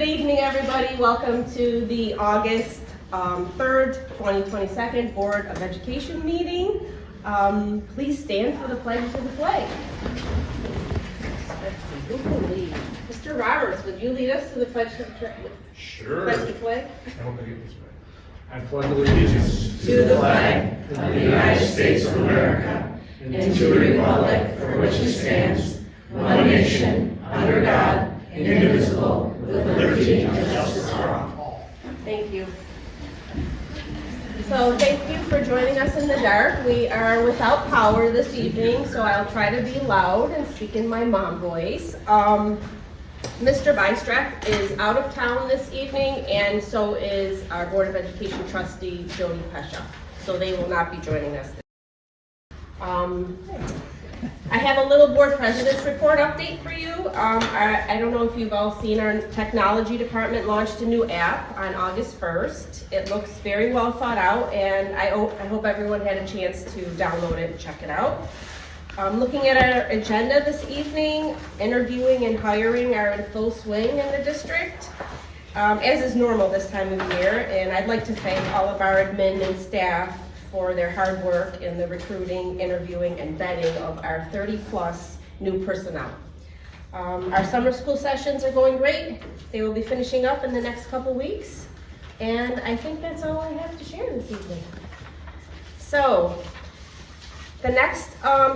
Good evening, everybody. Welcome to the August 3rd, 2022 Board of Education meeting. Please stand for the pledge to the flag. Let's see, who can lead? Mr. Roberts, would you lead us to the pledge to the flag? Sure. Pledge to the flag? I hope I get this right. I pledge allegiance to the flag of the United States of America and to the republic for which it stands, one nation, under God, indivisible, with liberty and justice for all. Thank you. So thank you for joining us in the dark. We are without power this evening, so I'll try to be loud and speak in my mom voice. Mr. Bystrack is out of town this evening, and so is our Board of Education trustee, Jody Pesha. So they will not be joining us. I have a little board president's report update for you. I don't know if you've all seen our technology department launched a new app on August 1st. It looks very well thought out, and I hope everyone had a chance to download it and check it out. Looking at our agenda this evening, interviewing and hiring are in full swing in the district, as is normal this time of year, and I'd like to thank all of our admin and staff for their hard work in the recruiting, interviewing, and vetting of our 30-plus new personnel. Our summer school sessions are going great. They will be finishing up in the next couple weeks, and I think that's all I have to share this evening. So, the next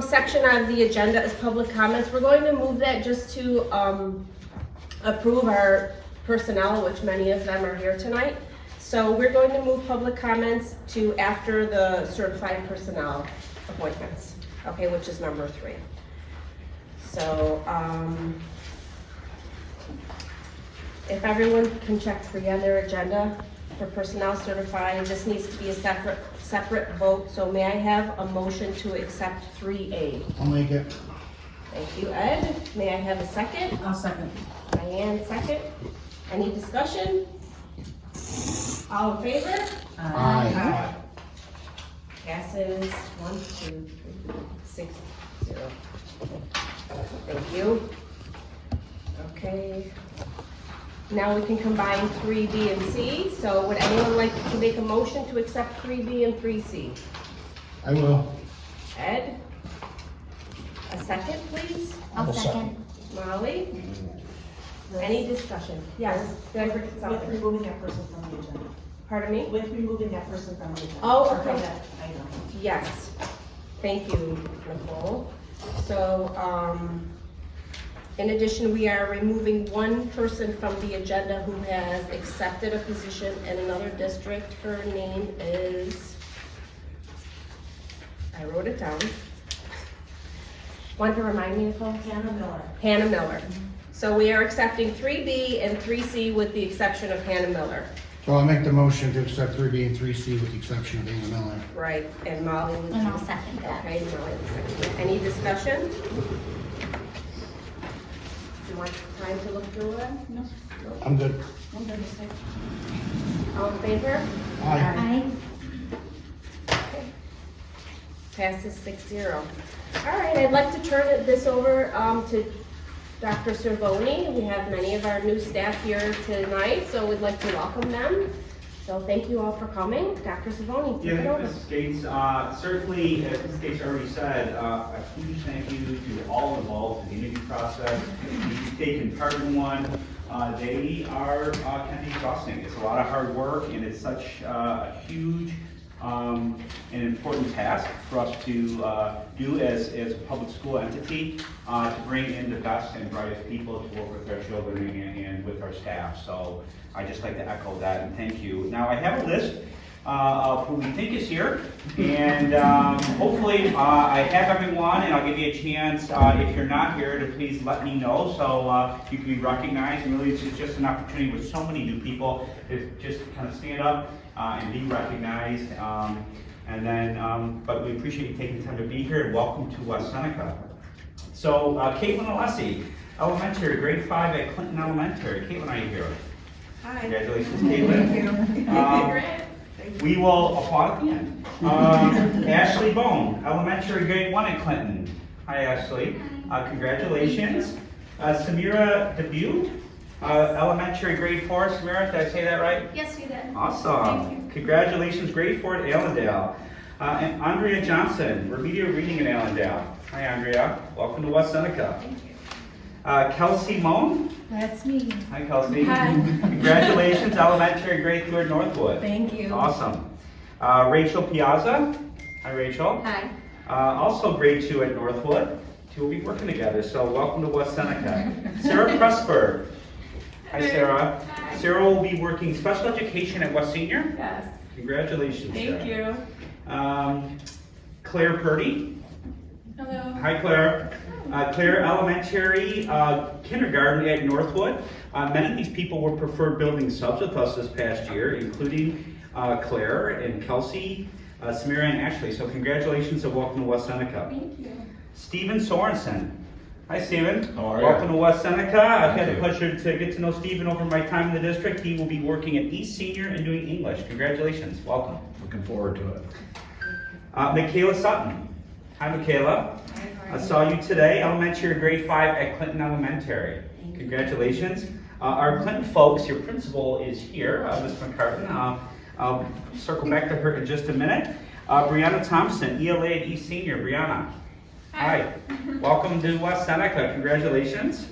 section of the agenda is public comments. We're going to move that just to approve our personnel, which many of them are here tonight. So we're going to move public comments to after the certified personnel appointments, okay, which is number 3. So if everyone can check for on their agenda for personnel certified, this needs to be a separate vote. So may I have a motion to accept 3A? I'll make it. Thank you, Ed. May I have a second? I'll second. Diane, second. Any discussion? All in favor? Aye. Passes 1, 2, 3, 6, 0. Thank you. Okay. Now we can combine 3B and C. So would anyone like to make a motion to accept 3B and 3C? I will. Ed? A second, please? I'll second. Molly? Any discussion? Yes. Did I forget With something? removing that person from the agenda. Pardon me? With removing that person from the agenda. Oh, Or from okay. that item. Yes. Thank you, Nicole. So, in addition, we are removing one person from the agenda who has accepted a position in another district. Her name is, I wrote it down. Want to remind me, Nicole? Hannah Miller. Hannah Miller. So we are accepting 3B and 3C with the exception of Hannah Miller. So I'll make the motion to accept 3B and 3C with the exception of Anna Miller. Right, and Molly would. And I'll second that. Okay, Molly will second. Any discussion? Do you want time to look through it? No. I'm good. I'm good to say. All in favor? Aye. Okay. Passes 6-0. All right, I'd like to turn this over to Dr. Cervoni. We have many of our new staff here tonight, so we'd like to welcome them. So thank you all for coming. Dr. Cervoni, take it Yeah, over. Mrs. Gates, certainly, as Mrs. Gates already said, a huge thank you to all involved in the interview process. If you've taken part in one, they can be exhausting. It's a lot of hard work, and it's such a huge and important task for us to do as a public school entity, to bring in the best and brightest people to work with our children and with our staff. So I'd just like to echo that and thank you. Now I have a list of who we think is here, and hopefully I have everyone, and I'll give you a chance, if you're not here, to please let me know so you can be recognized. And really it's just an opportunity with so many new people to just kind of stand up and be recognized. And then, but we appreciate you taking time to be here, and welcome to Seneca. So, Caitlin Alessi, elementary, grade 5 at Clinton Elementary. Caitlin, are you here? Hi. Congratulations, Caitlin. We will applaud at the end. Ashley Bone, elementary, grade 1 at Clinton. Hi, Ashley. Congratulations. Samira Debut, Elementary grade 4, Samara, did I say that right? Yes, you did. Awesome. Congratulations, grade 4 at Allendale. And Andrea Johnson, remedial reading at Allendale. Hi, Andrea. Welcome to West Seneca. Thank you. Kelsey Moan. That's me. Hi, Kelsey. Hi. Congratulations, elementary grade 2 at Northwood. Thank you. Awesome. Rachel Piazza. Hi, Rachel. Hi. Also grade 2 at Northwood. Two will be working together, so welcome to West Seneca. Sarah Pressberg. Hi, Sarah. Hi. Sarah will be working special education at West Senior. Yes. Congratulations, Sarah. Thank you. Claire Purdy. Hello. Hi, Claire. Claire Elementary Kindergarten at Northwood. Many of these people were preferred building subs with us this past year, including Claire and Kelsey, Samira and Ashley. So congratulations and welcome to West Seneca. Thank you. Stephen Sorensen. Hi, Stephen. How are you? Welcome to West Seneca. I've had the pleasure to get to know Stephen over my time in the district. He will be working at East Senior and doing English. Congratulations. Welcome. Looking forward to it. Michaela Sutton. Hi, Michaela. I saw you today, elementary grade 5 at Clinton Elementary. Congratulations. Our Clinton folks, your principal is here, Ms. McCartan. I'll circle back to her in just a minute. Brianna Thompson, ELA at East Senior. Brianna. Hi. Welcome to West Seneca. Congratulations.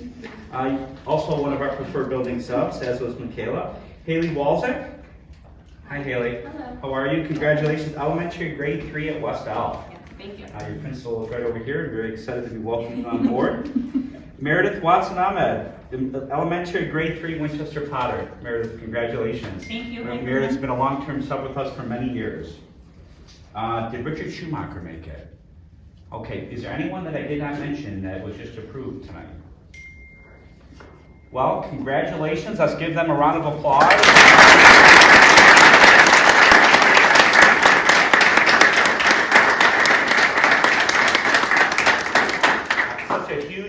Also one of our preferred building subs, as was Michaela. Haley Walczak. Hi, Haley. Hello. How are you? Congratulations. Elementary grade 3 at West L. Thank you. Your principal is right over here. I'm very excited to be welcoming you on board. Meredith Watson Ahmed, elementary grade 3 Winchester Potter. Meredith, congratulations. Thank you. Meredith's been a long-term sub with us for many years. Did Richard Schumacher make it? Okay, is there anyone that I did not mention that was just approved tonight? Well, congratulations. Let's give them a round of applause.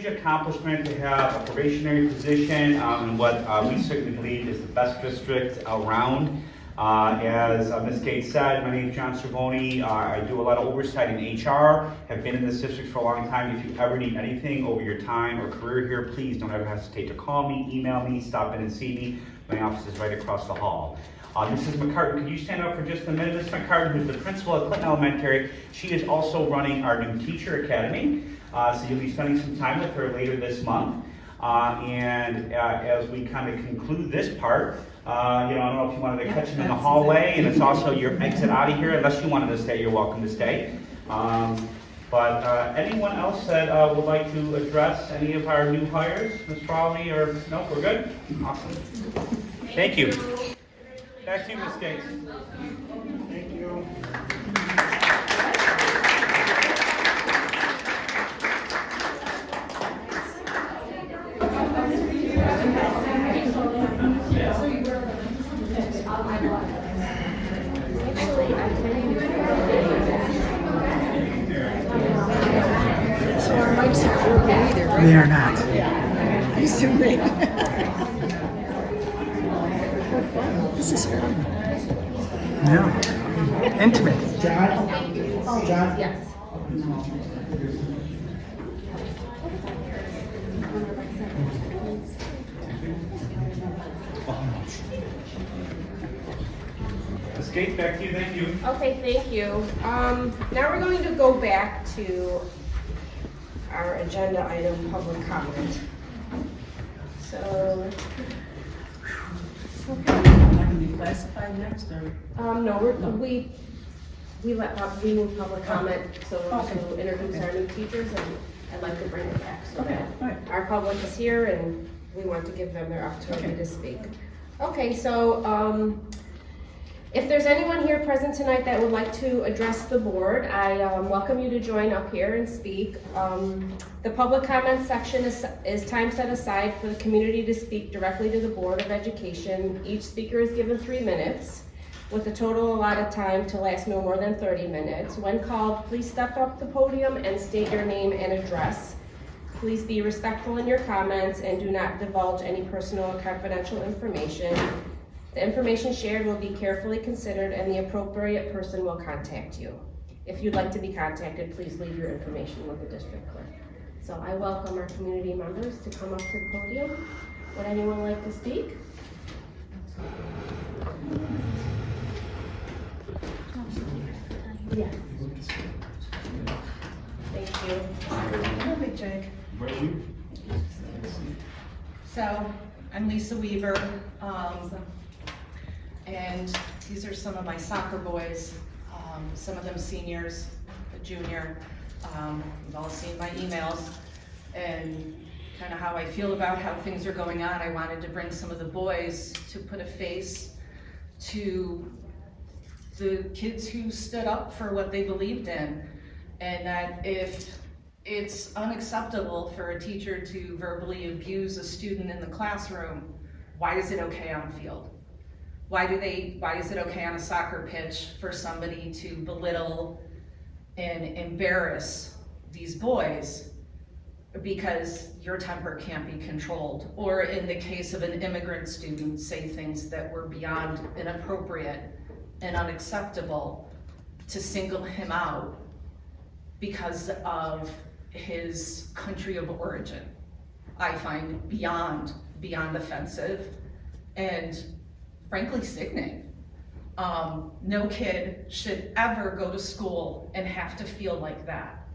Accomplishment to have a probationary position in what we certainly believe is the best district around. As Ms. Gates said, my name is John Cervoni. I do a lot of oversight in HR, have been in this district for a long time. If you ever need anything over your time or career here, please don't ever hesitate to call me, email me, stop in and see me. My office is right across the hall. Mrs. McCartan, could you stand up for just a minute? Ms. McCartan, who's the principal at Clinton Elementary, she is also running our new teacher academy. So you'll be spending some time with her later this month. And as we kind of conclude this part, I don't know if you wanted to catch him in the hallway, and it's also your exit out of here. Unless you wanted to stay, you're welcome to stay. But anyone else that would like to address any of our new hires? Ms. Frawley, or no, we're good? Awesome. Thank you. Back to you, Ms. Gates. Thank you. They are not. This is fun. Yeah. Intimate. John? Yes. Ms. Gates, back to you. Thank you. Okay, thank you. Now we're going to go back to our agenda item, public comment. So, Not gonna be classified next, or? no, we move public comment, so to introduce our new teachers, and I'd like to bring it back. So Okay, that all right. our public is here, and we want to give them their opportunity to speak. Okay, so, if there's anyone here present tonight that would like to address the board, I welcome you to join up here and speak. The public comment section is time set aside for the community to speak directly to the Board of Education. Each speaker is given 3 minutes, with a total allotted time to last no more than 30 minutes. When called, please step up the podium and state your name and address. Please be respectful in your comments and do not divulge any personal or confidential information. The information shared will be carefully considered and the appropriate person will contact you. If you'd like to be contacted, please leave your information with the district clerk. So I welcome our community members to come up to the podium Would anyone like to speak? Yes. Thank you. Hi, Big Jake. So, I'm Lisa Weaver, and these are some of my soccer boys, some of them seniors, a junior. You've all seen my emails, and kind of how I feel about how things are going on. I wanted to bring some of the boys to put a face to the kids who stood up for what they believed in, and that if it's unacceptable for a teacher to verbally abuse a student in the classroom, why is it okay on the field? Why is it okay on a soccer pitch for somebody to belittle and embarrass these boys because your temper can't be controlled? Or in the case of an immigrant student, say things that were beyond inappropriate and unacceptable, to single him out because of his country of origin, I find beyond offensive and frankly sickening. No kid should ever go to school and have to feel like that.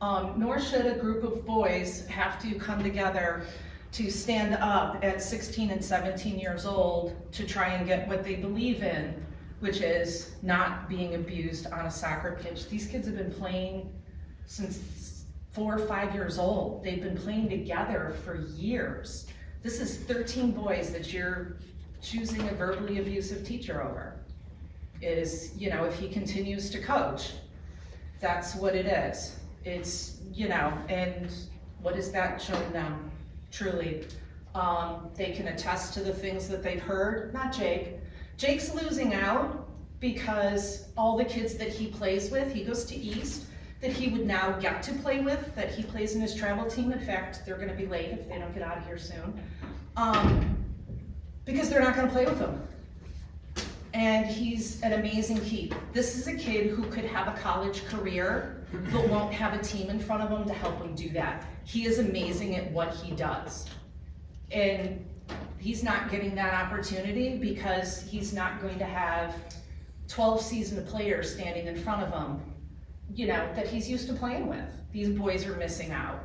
Nor should a group of boys have to come together to stand up at 16 and 17 years old to try and get what they believe in, which is not being abused on a soccer pitch. These kids have been playing since 4 or 5 years old. They've been playing together for years. This is 13 boys that you're choosing a verbally abusive teacher over. If he continues to coach, that's what it is. It's, and what is that showing them? Truly, they can attest to the things that they've heard. Not Jake. Jake's losing out because all the kids that he plays with, he goes to East, that he would now get to play with, that he plays in his travel team. In fact, they're gonna be late if they don't get out of here soon. Because they're not gonna play with him. And he's an amazing keep. This is a kid who could have a college career, but won't have a team in front of him to help him do that. He is amazing at what he does. And he's not getting that opportunity because he's not going to have 12 seasoned players standing in front of him, that he's used to playing with. These boys are missing out.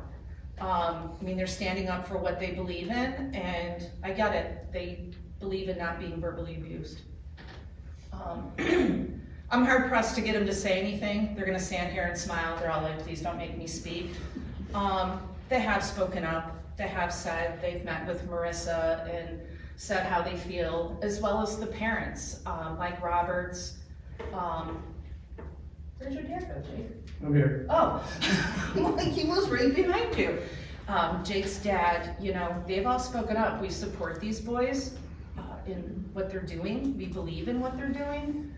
They're standing up for what they believe in, and I get it. They believe in not being verbally abused. I'm hard pressed to get them to say anything. They're gonna stand here and smile. They're all like, please don't make me speak. They have spoken up. They have said they've met with Marissa and said how they feel, as well as the parents, Mike Roberts. Where's your dad go, Jake? I'm here. Oh, he was right behind you. Jake's dad, they've all spoken up. We support these boys in what they're doing. We believe in what they're doing.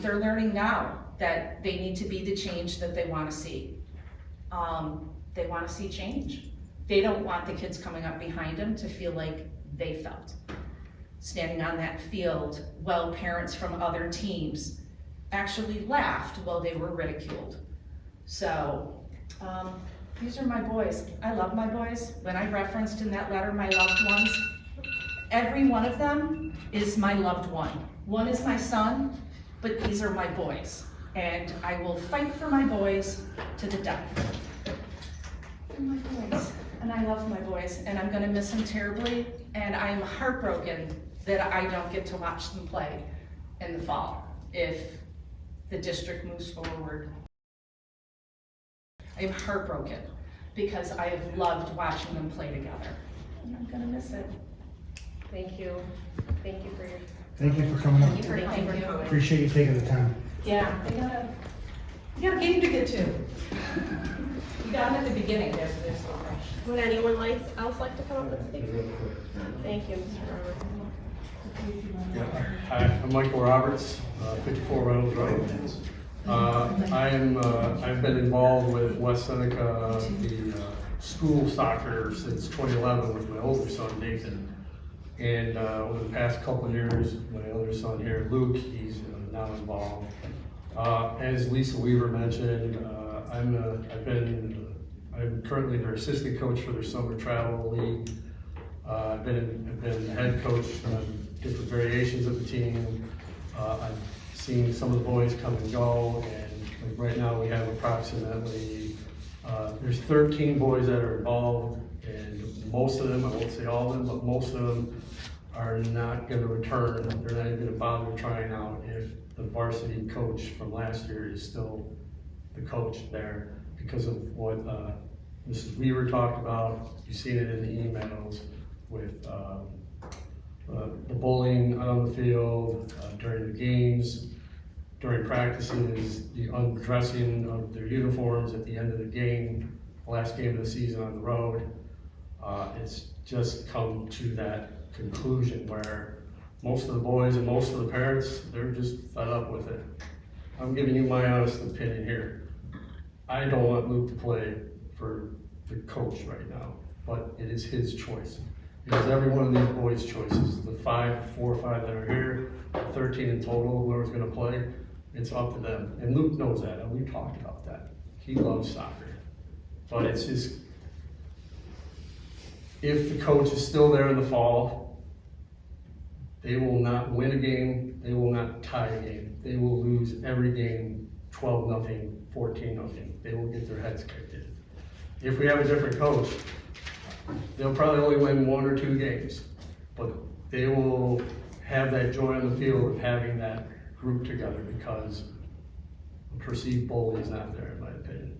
They're learning now that they need to be the change that they want to see. They want to see change. They don't want the kids coming up behind them to feel like they felt. Standing on that field while parents from other teams actually laughed while they were ridiculed. So, these are my boys. I love my boys. When I referenced in that letter my loved ones, every one of them is my loved one. One is my son, but these are my boys. And I will fight for my boys to the death. They're my boys, and I love my boys, and I'm gonna miss them terribly, and I'm heartbroken that I don't get to watch them play in the fall if the district moves forward. I'm heartbroken because I have loved watching them play together, and I'm gonna miss it. Thank you. Thank you for your. Thank you for coming up. Thank you. Appreciate you taking the time. Yeah, You got a game to get to. You got them at the beginning, they're so fresh. would anyone else like to come up and speak? Thank you, Mr. Roberts. Hi, I'm Michael Roberts, 54 Reynolds Road. I've been involved with West Seneca, the school soccer since 2011 with my older son, Nathan. And over the past couple of years, my other son here, Luke, he's now involved. As Lisa Weaver mentioned, I'm currently their assistant coach for their summer travel league. I've been head coach on different variations of the team. I've seen some of the boys come and go, and like right now we have approximately, there's 13 boys that are involved, and most of them, I won't say all of them, but most of them are not gonna return. They're not even gonna bother trying out if the varsity coach from last year is still the coach there because of what Mrs. Weaver talked about. You've seen it in the emails with the bullying out on the field, during the games, during practices, the undressing of their uniforms at the end of the game, last game of the season on the road. It's just come to that conclusion where most of the boys and most of the parents, they're just fed up with it. I'm giving you my honest opinion here. I don't want Luke to play for the coach right now, but it is his choice. It is every one of these boys' choices. The 4 or 5 that are here, 13 in total, whoever's gonna play, it's up to them. And Luke knows that, and we talked about that. He loves soccer. But it's his, if the coach is still there in the fall, they will not win a game, they will not tie a game. They will lose every game 12-0, 14-0. They will get their heads kicked in. If we have a different coach, they'll probably only win 1 or 2 games, but they will have that joy on the field of having that group together because a perceived bully is not there, in my opinion.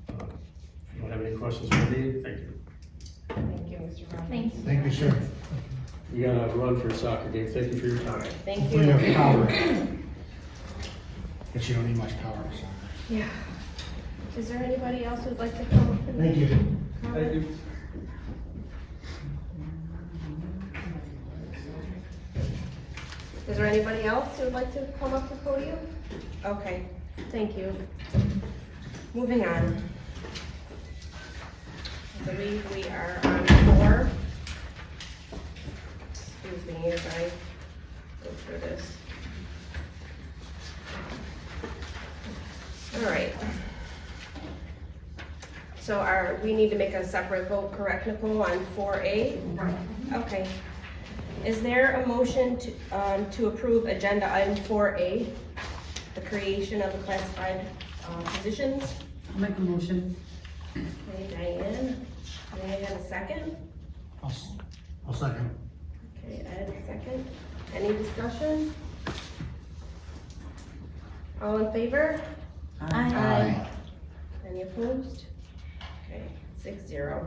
If you don't have any questions for me, thank you. Thank you, Mr. Ryan. Thank you. Thank you, sir. We gotta run for a soccer game. Thank you for your time. Thank We have you. power. But you don't need much power, so. Yeah. Is there anybody else who'd like to come up and Thank you. comment? you. Is there anybody else who would like to come up to the podium? Okay, thank you. Moving on. I believe we are on 4. Excuse me as I go through this. All right. So we need to make a separate vote, correct, Nicole, on 4A? Right. Okay. Is there a motion to approve agenda item 4A, the creation of the classified positions? I'll make a motion. Okay, Diane, may I have a second? I'll second. Okay, Ed, second. Any discussion? All in favor? Aye. Any opposed? Okay, 6-0.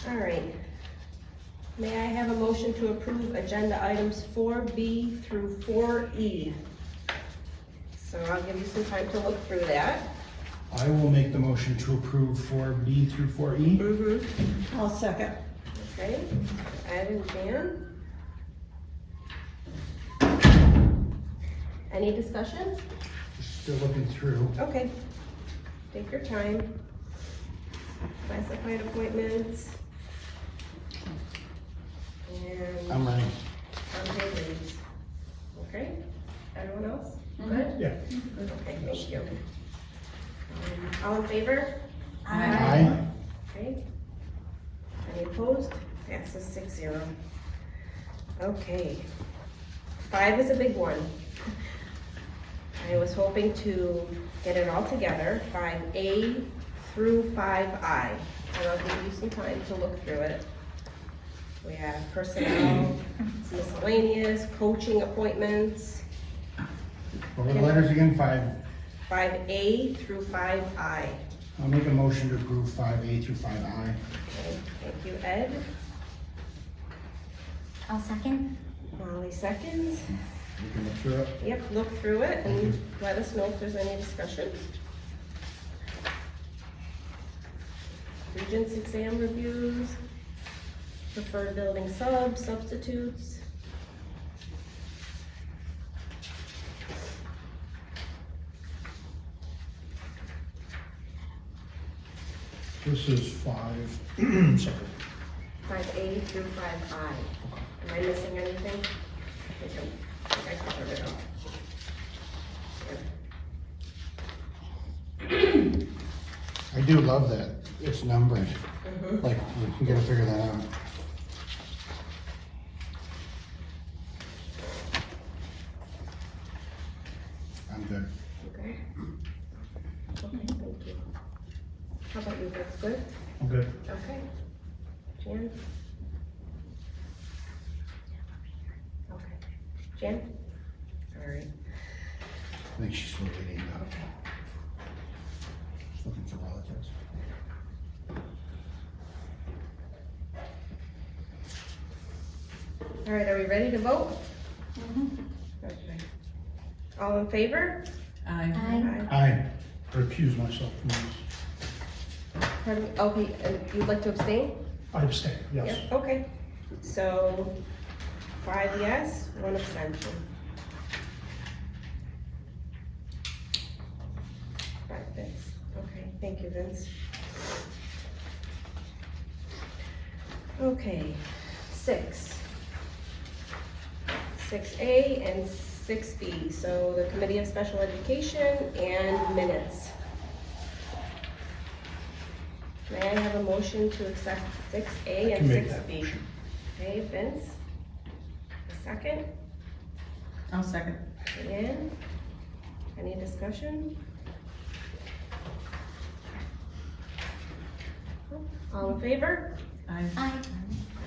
All right. May I have a motion to approve agenda items 4B through 4E? So I'll give you some time to look through that. I will make the motion to approve 4B through 4E. Mm-hmm. I'll second. Okay, Ed and Jan. Any discussion? Still looking through. Okay, take your time. Classified appointments. And I'm ready. unpaid leaves. Okay, everyone else? Good? Yeah. Okay, thank you. All in favor? Aye. Okay. Any opposed? Passes 6-0. Okay. 5 is a big one. I was hoping to get it all together, 5A through 5I. And I'll give you some time to look through it. We have personnel, miscellaneous, coaching appointments, What were the letters again? 5A through 5I. I'll make a motion to approve 5A through 5I. Okay, thank you, Ed. I'll second. Molly seconds. You can look through it. Yep, look through it and let us know if there's any discussion. Regents exam reviews, preferred building subs, substitutes. This is 5, sorry. 5A through 5I. Am I missing anything? I think I covered it all. I do love that it's numbered. Like, we gotta figure that out. I'm good. Okay. Okay, thank you. How about you, that's good? I'm good. Okay. Jan? Okay. Jan? All right. I think she's still reading, she's looking for relatives. All right, are we ready to vote? Okay. All in favor? Aye. I recuse myself from this. Pardon me? Okay, and you'd like to abstain? I abstain, yes. Yep, okay. So, 5 yes, 1 abstention. 5 Vince. Okay, thank you, Vince. Okay, 6A and 6B, so the Committee of Special Education and minutes. May I have a motion to accept 6A I and can make that 6B? motion. Okay, Vince? A second? I'll second. Leanne? Any discussion? All in favor? Aye.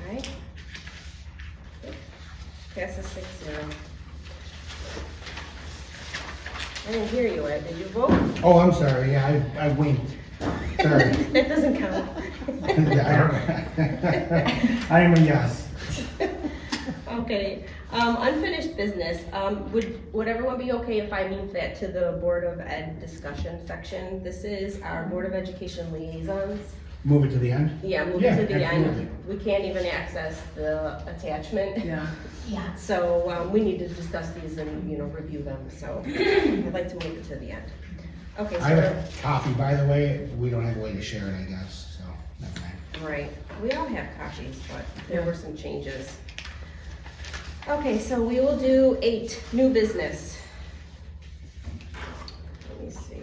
Alright. Passes 6-0. I didn't hear you, Ed, did you vote? Oh, I'm sorry, yeah, I winked. Sorry. That doesn't count. I am a yes. Okay, unfinished business, would everyone be okay if I move that to the Board of Ed discussion section? This is our Board of Education liaisons. Move it to the end? Yeah, move Yeah, it to the absolutely. end. We can't even access the attachment. Yeah. So, we need to discuss these and, review them, so I'd like to move it to the end. Okay, I have so, a copy, by the way, we don't have a way to share it, I guess, so, never mind. right, we all have copies, but there were some changes. Okay, so we will do 8, new business. Let me see.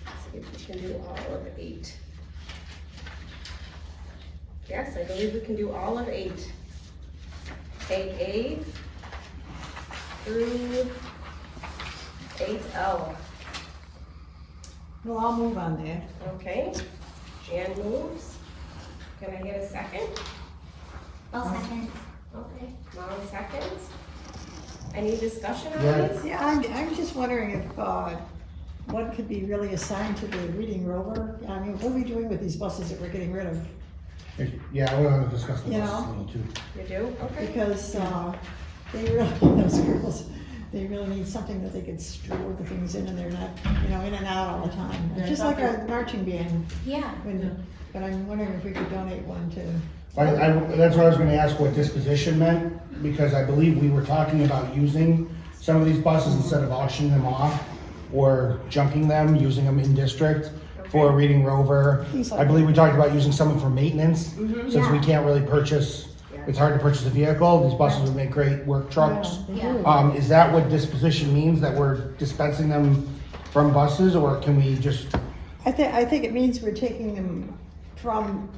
Let's see if we can do all of 8. Yes, I believe we can do all of 8. 8A through 8L. Well, I'll move on that. Okay, Jan moves. Can I get a second? I'll second. Okay, Molly seconds. Any discussion on Yeah. these? Yeah, I'm just wondering if, what could be really assigned to the Reading Rover? I mean, what are we doing with these buses that we're getting rid of? Yeah, we're gonna discuss the You buses a know? little too. You do? Okay. Because, they really, those girls, they really need something that they could store the things in and they're not, in and out all the time. Yeah, Just like our marching band, Yeah. but I'm wondering if we could donate one to, That's what I was gonna ask what disposition meant, because I believe we were talking about using some of these buses instead of auctioning them off or junking them, using them in district for a Reading Rover. Things like I believe we that. talked about using some for maintenance, since we can't really purchase, it's hard to purchase a vehicle, these buses would make great work trucks. Yeah, they do. Is that what disposition means, that we're dispensing them from buses, or can we just, I think it means we're taking them from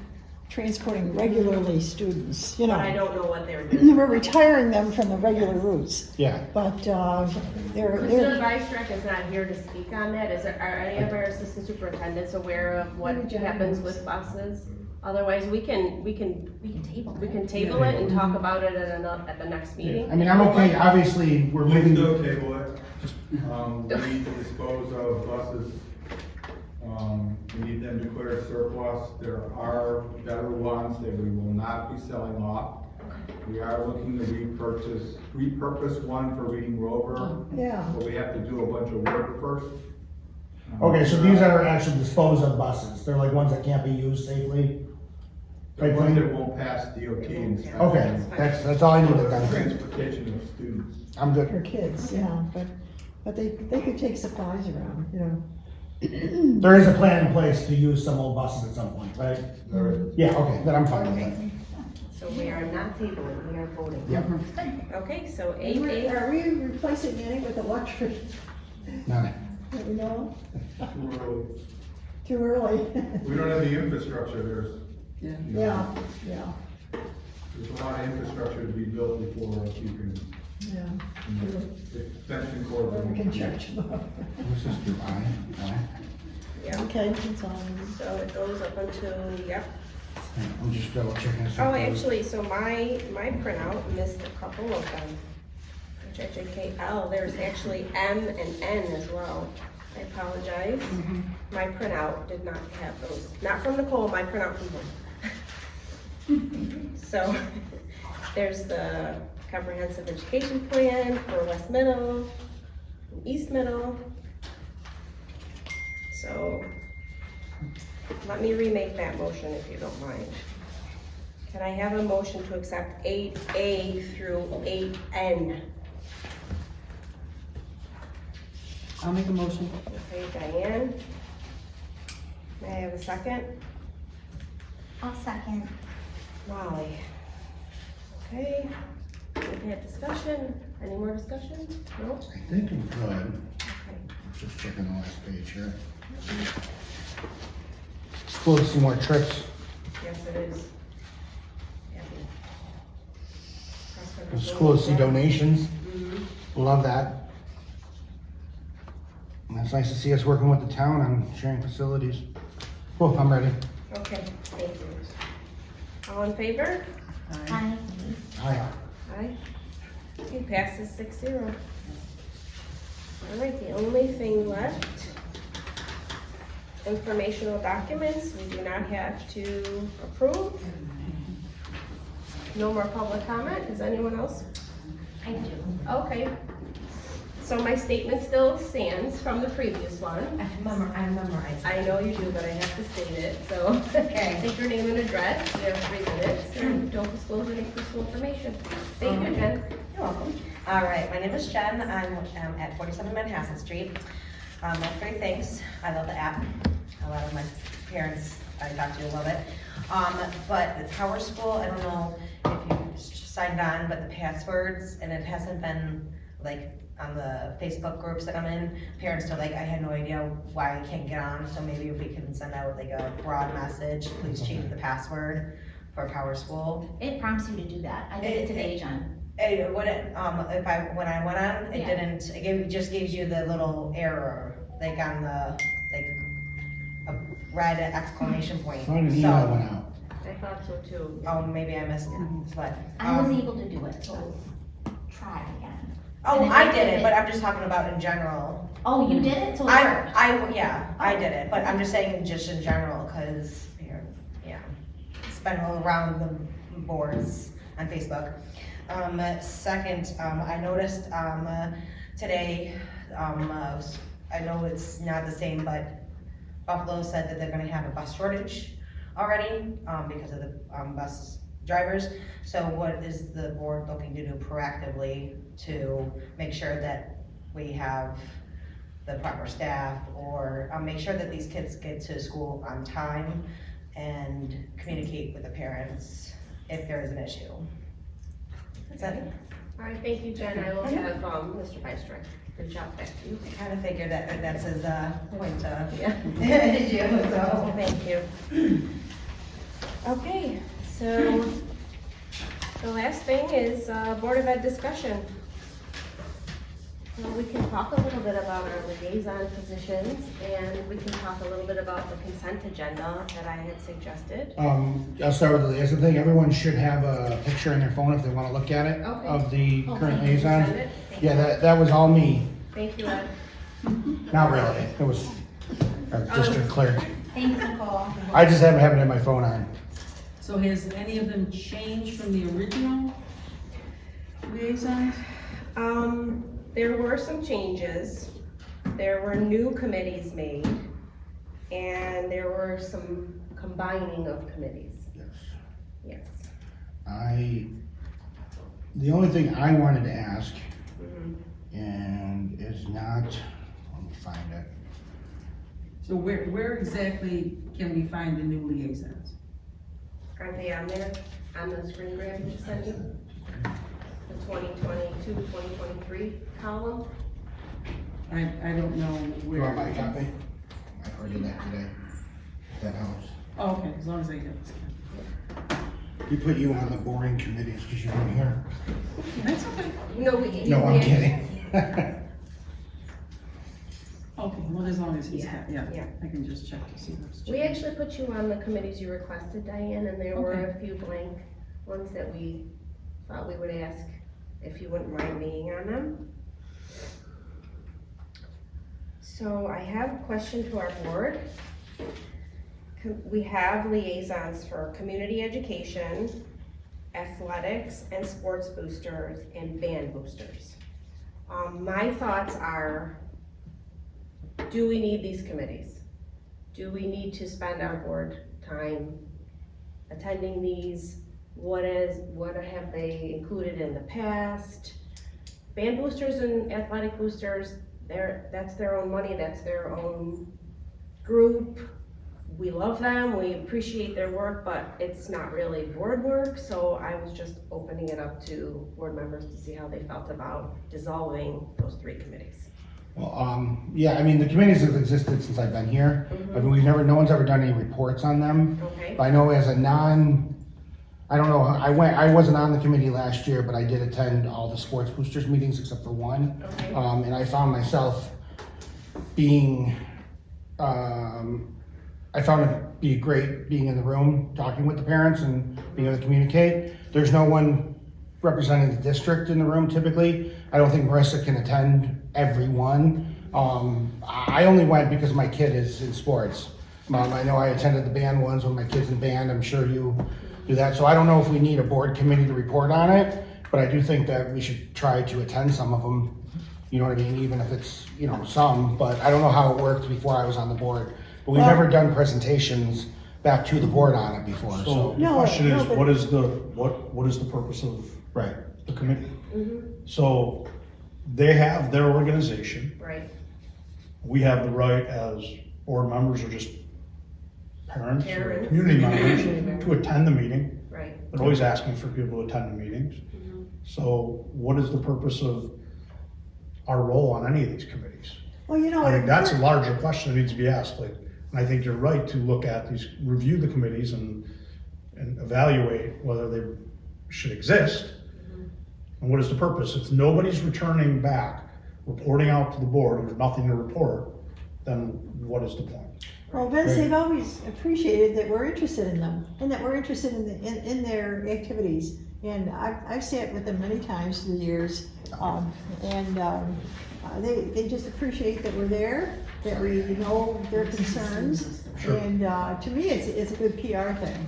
transporting regularly students, But I don't know what they're doing. We're retiring them from the regular routes, yeah. but, they're, Mr. Bystrek is not here to speak on that. Are any of our assistant superintendents aware of what happens with buses? Otherwise, we can table table it and talk about it at the next meeting. I mean, I'm okay, obviously, we're We moving. still table it. We need to dispose of buses. We need them declared surplus. There are better ones that we will not be selling off. We are looking to repurpose one for Reading Rover, yeah. but we have to do a bunch of work first. Okay, so these are actually disposed of buses, they're like ones that can't be used safely? The ones that won't pass DOT inspection. Okay, that's all I needed then. Transportation of students. I'm For good. kids, yeah, but they could take supplies around, There is a plan in place to use some old buses at some point, right? There is. Yeah, okay, then I'm fine with that. So we are not tabling, we are voting. Yeah. Okay, so Are 8A, we replacing any with electric, None. you know? Too early. too early. We don't have the infrastructure, there's, Yeah. you know, Yeah, there's a lot of infrastructure to be built before you can, yeah. you know, extension cords. Whatever we can charge them. What's this do, I? Yeah, Okay, that's all. so it goes up until, yep. I'm just double checking. Oh, actually, so my printout missed a couple of them. HHKL, there's actually M and N as well. I apologize. My printout did not have those, not from Nicole, my printout from home. So, there's the comprehensive education plan for West Middle, East Middle. So, let me remake that motion if you don't mind. Can I have a motion to accept 8A through 8N? I'll make a motion. Okay, Diane? May I have a second? I'll second. Molly? Okay, we've had discussion. Any more discussion? No? I think I'm good. Okay. Just checking the last page here. Cool to see more trips. Yes, it is. Happy. It's cool to see donations. Mhm. Love that. And it's nice to see us working with the town on sharing facilities. Cool, I'm ready. Okay, thank you. All in favor? Aye. Aye. Aye. Okay, passes 6-0. All right, the only thing left, informational documents, we do not have to approve. No more public comment, does anyone else? I do. Okay. So my statement still stands from the previous one. I memorized. I know you do, but I have to state it, so. Okay. Take your name and address, you have 3 minutes, and don't disclose any personal information. Thank you, Jen. You're welcome. All right, my name is Jen. I'm at 47 Manhasset Street. Three things. I love the app. A lot of my parents I talked to love it. But the Tower School, I don't know if you signed on, but the passwords, and it hasn't been like on the Facebook groups that I'm in, parents are like, I had no idea why I can't get on, so maybe if we can send out like a broad message, please change the password for Tower School. It prompts you to do that. I did it today, John. When I went on, it Yeah. didn't, it just gives you the little error, like on the, like, a red exclamation point. Thought an email So, went out. I thought so too. oh, maybe I missed it, but. I was able to do it, so try again. Oh, and I then did I it, did but it. I'm just talking about in general. Oh, you did it? So it worked? Yeah, I did it, but I'm just saying just in general, cause, yeah, it's been all around the boards on Facebook. Second, I noticed, today, I know it's not the same, but Buffalo said that they're gonna have a bus shortage already, because of the, bus drivers. So what is the board looking to do proactively to make sure that we have the proper staff, or make sure that these kids get to school on time and communicate with the parents if there is an issue? That's it. All right, thank you, Jen. I will have, Mr. Bystrike reach out back to you. I kind of figured that that's his, point to Yeah. issue, so. Thank you. Okay, so the last thing is Board of Ed discussion. Well, we can talk a little bit about our liaison positions, and we can talk a little bit about the consent agenda that I had suggested. I'll start with the liaison thing. Everyone should have a picture on their phone if they want to look at it Okay. of the Oh, current thank you. liaison. Send it? Yeah, that was all me. Thank you, Ed. Not really. It was our district clerk. Thanks, Nicole. I just haven't had it in my phone on. So has any of them changed from the original liaisons? There were some changes. There were new committees made, and there were some combining of committees. Yes. Yes. The only thing I wanted to ask, Mhm. and is not, let me find it. So where exactly can we find the new liaisons? Aren't they on there, on the screen grab you sent me? The 2022, 2023 column? I don't know You where. want my copy? I already did that today. that helps. Oh, okay, as long as they get it. We put you on the boring committees because you're in here. That's okay. No, No, I'm kidding. Okay, well, as long as he's Yeah, happy, yeah, yeah. I can just check to see what's. We actually put you on the committees you requested, Diane, and there were Okay. a few blank ones that we thought we would ask if you wouldn't mind being on them. So I have a question to our board. We have liaisons for community education, athletics, and sports boosters, and band boosters. My thoughts are, do we need these committees? Do we need to spend our board time attending these? What have they included in the past? Band boosters and athletic boosters, that's their own money, that's their own group. We love them, we appreciate their work, but it's not really board work, so I was just opening it up to board members to see how they felt about dissolving those 3 committees. Well, yeah, I mean, the committees have existed since I've been here. I mean, no one's ever done any reports on them. Okay, But I know as a I don't know, I wasn't on the committee last year, but I did attend all the sports boosters meetings except for one. okay, And I found myself being, I found it be great being in the room, talking with the parents and being able to communicate. There's no one representing the district in the room typically. I don't think Marissa can attend every one. I only went because my kid is in sports. I know I attended the band ones when my kid's in band, I'm sure you do that. So I don't know if we need a board committee to report on it, but I do think that we should try to attend some of them. You know what I mean? Even if it's, some, but I don't know how it worked before I was on the board. But we've never done presentations back to the board on it before, So so. the No, question no, is, but- what is the purpose of Right. the committee? mhm, So they have their organization. right, We have the right as board members or just parents or Parents. community Community members members. to attend the meeting. right. They're always asking for people to attend the meetings. Mhm. So what is the purpose of our role on any of these committees? Well, you know, I think that's a larger question that needs to be asked, and I think you're right to look at these, review the committees and evaluate whether they should exist. And what is the purpose? If nobody's returning back, reporting out to the board, there's nothing to report, then what is the point? well, Vince, they've always appreciated that we're interested in them and that we're interested in their activities. And I've sat with them many times through the years, they just appreciate that we're there, that we know their concerns. Sure. And to me, it's a good PR thing.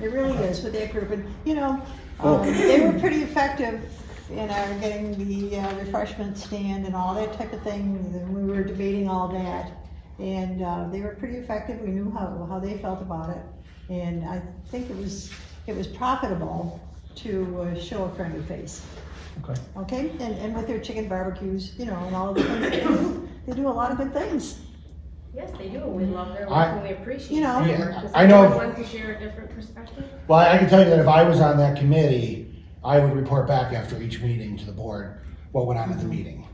It really is with that group. And, they were pretty effective in our getting the refreshment stand and all that type of thing. And we were debating all that. And they were pretty effective. We knew how they felt about it. And I think it was profitable to show a friendly face. Okay. Okay? And with their chicken barbecues, and all of the things they do. They do a lot of good things. Yes, they do, we love their work and we appreciate You know- their Yeah, work. Does I know- anyone want to share a different perspective? Well, I can tell you that if I was on that committee, I would report back after each meeting to the board what went on at the meeting.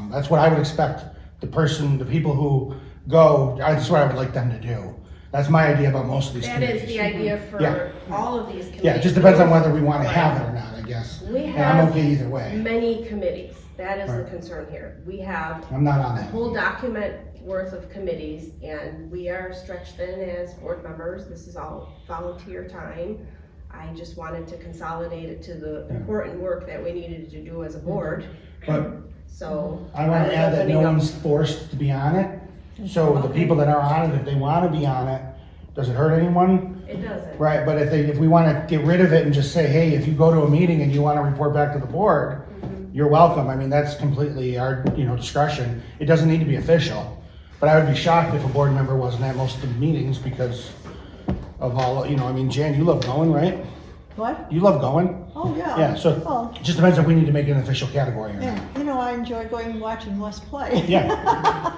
That's what I would expect the people who go, that's what I would like them to do. That's my idea about most of these That committees. is the idea Yeah. for all of these committees. Yeah, it just depends on whether we want to have it or not, I guess. We And I'm have okay either way. many committees, that is the Right. concern here. We have I'm not on a that. whole document worth of committees, and we are stretched thin as board members. This is all volunteer time. I just wanted to consolidate it to the Yeah. important work that we needed to do as a board, But so. I want was to add that no opening up- one's forced to be on it. So the people that are on it, if they want to be on it, does it hurt anyone? It doesn't. Right, but if we want to get rid of it and just say, hey, if you go to a meeting and you want to report back to the board, you're welcome. I mean, that's completely our, discretion. It doesn't need to be official. But I would be shocked if a board member wasn't at most of the meetings because of all, Jan, you love going, right? What? You love going? Oh, yeah. Yeah, so Oh, it just depends if we need to make it an official category or not. and, I enjoy going and watching Wes play. Yeah.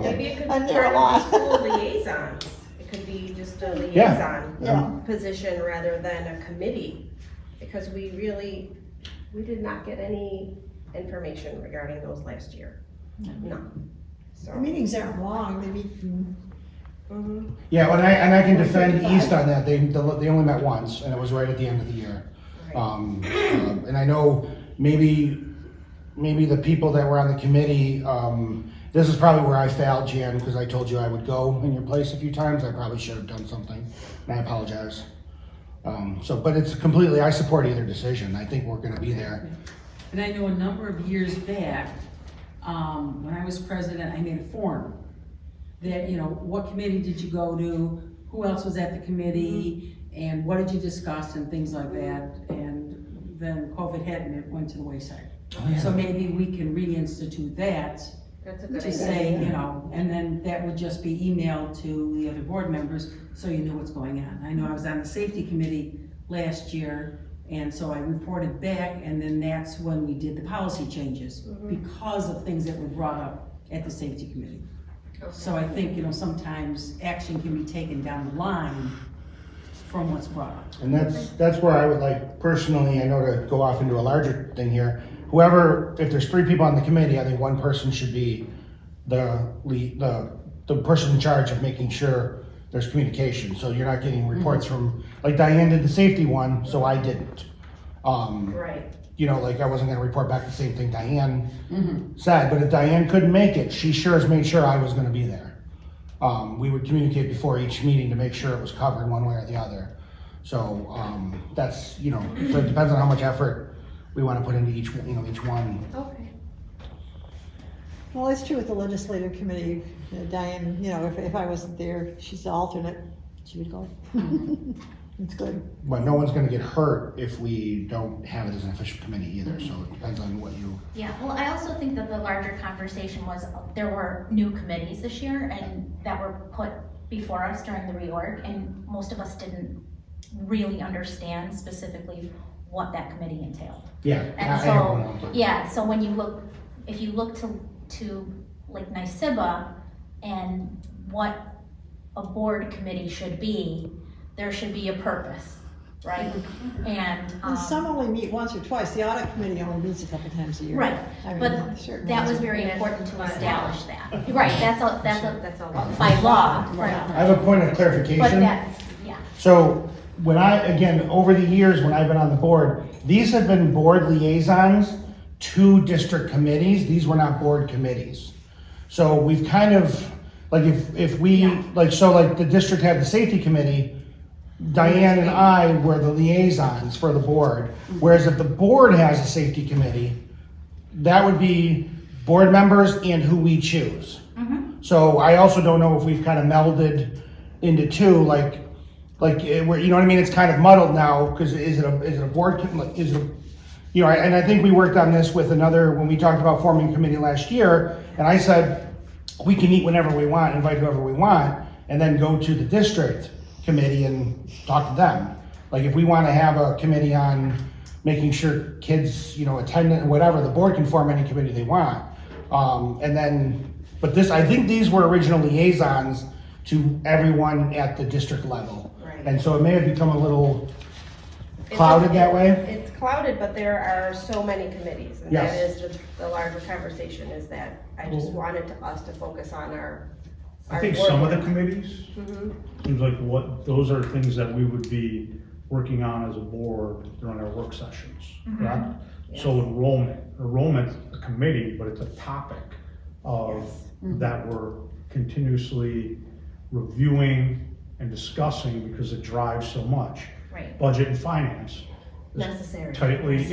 Maybe it could I'm be there a part lot. of the school liaisons. It could be just a Yeah. liaison Yeah. position rather than a committee. Because we did not get any information regarding those last year. No. So, The meetings aren't long, they meet Yeah, and I can defend East on that, they only met once, and it was right at the end of the year. And I know maybe the people that were on the committee, this is probably where I failed, Jan, because I told you I would go in your place a few times, I probably should have done something, and I apologize. But it's completely, I support either decision, I think we're gonna be there. And I know a number of years back, when I was president, I made a form that, what committee did you go to, who else was at the committee, and what did you discuss and things like that, and then COVID hit and it went to the wayside. Oh, yeah. So maybe we can reinstitute that That's a good to idea. say, and then that would just be emailed to the other board members, so you knew what's going on. I know I was on the safety committee last year, and so I reported back, and then that's when we did the policy changes, because of things that were brought up at the safety committee. So I think, sometimes action can be taken down the line from what's brought up. And that's where I would like, personally, I know to go off into a larger thing here, whoever, if there's 3 people on the committee, I think one person should be the person in charge of making sure there's communication, so you're not getting reports from, like Diane did the safety one, so I didn't. Right. Like I wasn't gonna report back the same thing Diane said, but if Diane couldn't make it, she sure as made sure I was gonna be there. We would communicate before each meeting to make sure it was covered one way or the other. So, that's, so it depends on how much effort we wanna put into each one. Okay. Well, it's true with the legislative committee, Diane, if I wasn't there, she's the alternate, she would go. It's good. But no one's gonna get hurt if we don't have it as an official committee either, so it depends on what you. Yeah, well, I also think that the larger conversation was, there were new committees this year and that were put before us during the reorg, and most of us didn't really understand specifically what that committee entailed. Yeah. And I have one on. so when you look, if you look to like NYSIBA and what a board committee should be, there should be a purpose, right? And some only meet once or twice, the audit committee only meets a couple times a year. right, I mean, but certain that ones was are- very Yeah, important to by establish that. Right, that's a law. by law, Right. I have a point of clarification. but that's, yeah. So when again, over the years when I've been on the board, these have been board liaisons to district committees. These were not board committees. So we've kind of, like if we, like the district had the safety committee, Diane and I were the liaisons for the board. Whereas if the board has a safety committee, that would be board members and who we choose. So I also don't know if we've kind of melded into two, like where, you know what I mean? It's kind of muddled now, because is it a board, and I think we worked on this with another, when we talked about forming a committee last year, and I said, we can meet whenever we want, invite whoever we want, and then go to the district committee and talk to them. Like if we want to have a committee on making sure kids, attend and whatever, the board can form any committee they want. But I think these were original liaisons to everyone at the district level. Right. And so it may have become a little clouded that way. It's clouded, but there are so many committees, and that Yes. is the larger conversation, is that I just wanted us to focus on our I think board some of the work. committees, Mhm. seems like those are things that we would be working on as a board during our work sessions, correct? So enrollment's a committee, but it's a topic of, that we're continuously reviewing and discussing because it drives so much. Right. Budget and finance. is Necessary. Tightly,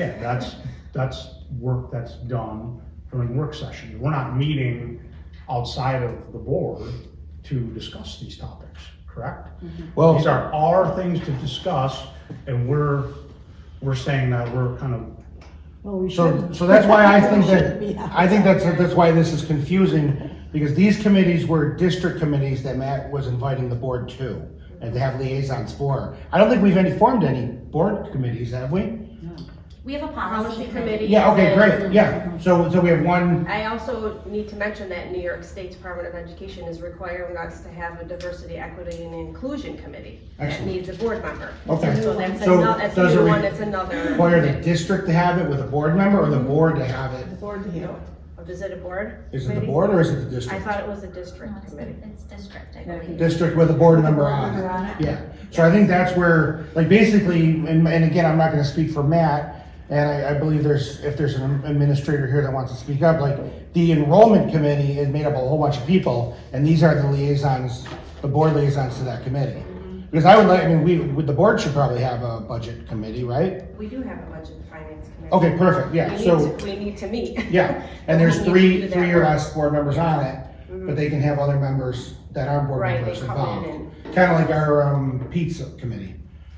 that's work that's done during work sessions. We're not meeting outside of the board to discuss these topics, correct? Well, These are our things to discuss, and we're saying that we're kind of, Well, we so shouldn't. that's why I think We shouldn't meet outside. that's why this is confusing, because these committees were district committees that Matt was inviting the board to, and to have liaisons for. I don't think we've formed any board committees, have we? We have a policy committee. Yeah, okay, great, yeah, so we have one, I also need to mention that New York State Department of Education is requiring us to have a diversity, equity, and inclusion committee that Excellent. needs a board member. Okay. So that's So another, that's a does it new one, that's another. require the district to have it with a board member, or the board to have it? The board to hear. Is it a board? Is it the committee? board or is it the I district? thought it was a district No, committee. it's district, I Yeah, I believe. think- District with a board member on Member on it. it. Yeah, so I think that's where, like, basically, and again, I'm not gonna speak for Matt, and I believe if there's an administrator here that wants to speak up, like, the enrollment committee is made up of a whole bunch of people, and these are the liaisons, the board liaisons to that committee. Because I would like, I mean, the board should probably have a budget committee, right? We do have a budget and finance committee. Okay, perfect, yeah, so, We need to meet. yeah, and there's We need to three do that or work. less board members on it, but they can have other members that aren't board Right, members they come involved. in Kinda like our, pizza committee.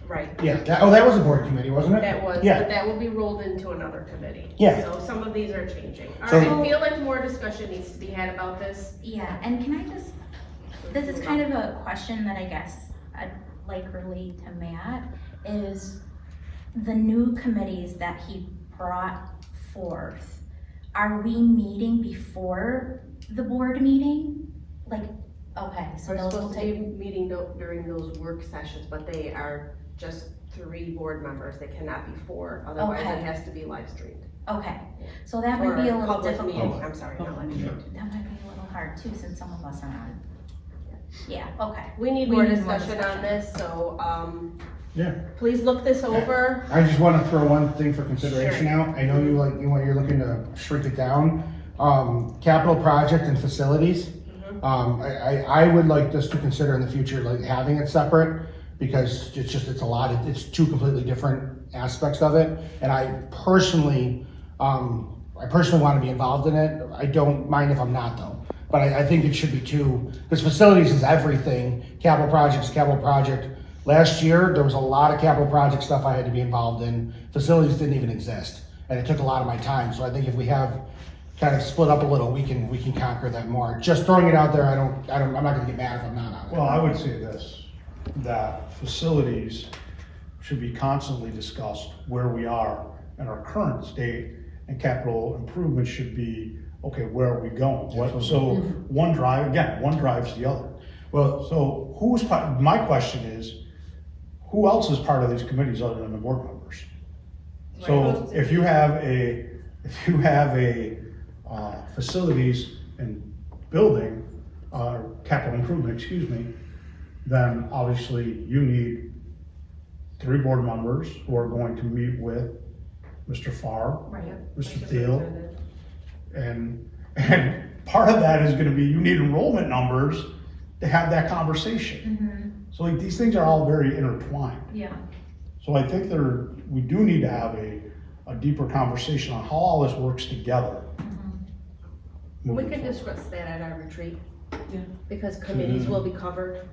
Right. Yeah, that was a board committee, wasn't it? That was, Yeah. but that will be rolled into another committee. Yeah. So some of these are changing. All So- right, I feel like more discussion needs to be had about this. Yeah, and can I just, this is kind of a question that I guess I'd like relate to Matt, is the new committees that he brought forth, are we meeting before the board meeting? Like, okay, so We're those will supposed to be take, meeting during those work sessions, but they are just 3 board members. They cannot be 4, otherwise Okay. it has to be live streamed. okay, so that Or might be a little public difficult. meeting, I'm sorry, not live streamed. That might be a little hard too, since some of us are on. Yeah, okay. We need We more need more discussion on this, so, Yeah. please look this over. I just wanna throw one thing for consideration out. I know you're looking to shrink it down. Capital project and facilities. I would like us to consider in the future, like, having it separate, because it's a lot, it's 2 completely different aspects of it. And I personally wanna be involved in it. I don't mind if I'm not though. But I think it should be 2, because facilities is everything. Capital project. Last year, there was a lot of capital project stuff I had to be involved in. Facilities didn't even exist, and it took a lot of my time. So I think if we have kind of split up a little, we can conquer that more. Just throwing it out there, I'm not gonna get mad if I'm not on it. Well, I would say this, that facilities should be constantly discussed where we are in our current state, and capital improvement should be, okay, where are we going? So one drives the other. Well, So my question is, who else is part of these committees other than the board members? So if you have a facilities and building, capital improvement, excuse me, then obviously you need 3 board members who are going to meet with Mr. Farr, Right. Mr. Thiel, and part of that is gonna be, you need enrollment numbers to have that conversation. So like, these things are all very intertwined. Yeah. So I think we do need to have a deeper conversation on how all this works together. We moving can forward. discuss that at our retreat. Yeah. Because committees will be covered.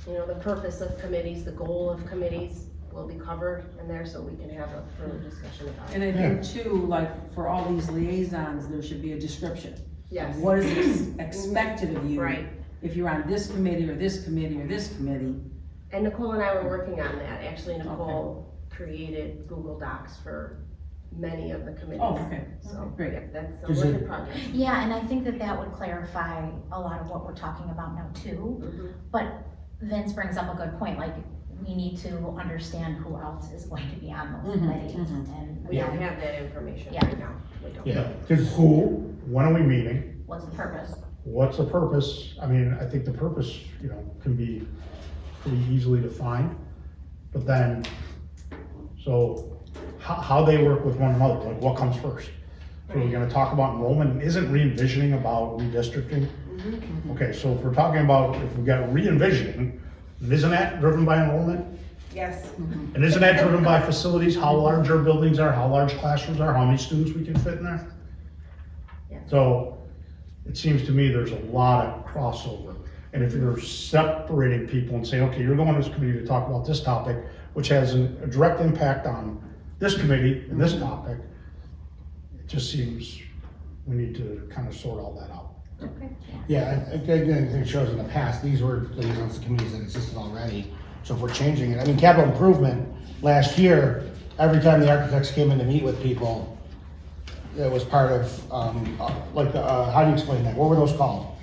You know, the purpose of committees, the goal of committees will be covered in there, so we can have a further discussion about And it. I think too, like, for all these liaisons, there should be a description. Yes. What is expected of you? Right. If you're on this committee or this committee or this committee. And Nicole and I were working on that. Actually, Nicole created Google Docs for many of the committees. Oh, okay. So, Great. yeah, that's a Is work it- in progress. Yeah, and I think that would clarify a lot of what we're talking about now too. Mhm. But Vince brings up a good point, like, we need to understand who else is going to be on those Mhm, committees, mhm. and We don't have that information Yeah. right now. We don't. yeah, because Who, when are we meeting? what's the purpose? What's the purpose? I mean, I think the purpose, can be pretty easily defined. But then, so how they work with one another, like what comes first? So we're gonna talk about enrollment, and isn't re-envisioning about redistricting? Okay, so if we're talking about, if we got re-envisioning, isn't that driven by enrollment? Yes. And isn't that driven by facilities, how large our buildings are, how large classrooms are, how many students we can fit in there? Yeah. So it seems to me there's a lot of crossover. And if you're separating people and saying, okay, you're going to this committee to talk about this topic, which has a direct impact on this committee and this topic, it just seems we need to kind of sort all that out. Okay. yeah, again, it shows in the past, these were liaisons to committees that existed already. So if we're changing it, I mean, capital improvement, last year, every time the architects came in to meet with people, it was part of, how do you explain that? What were those called?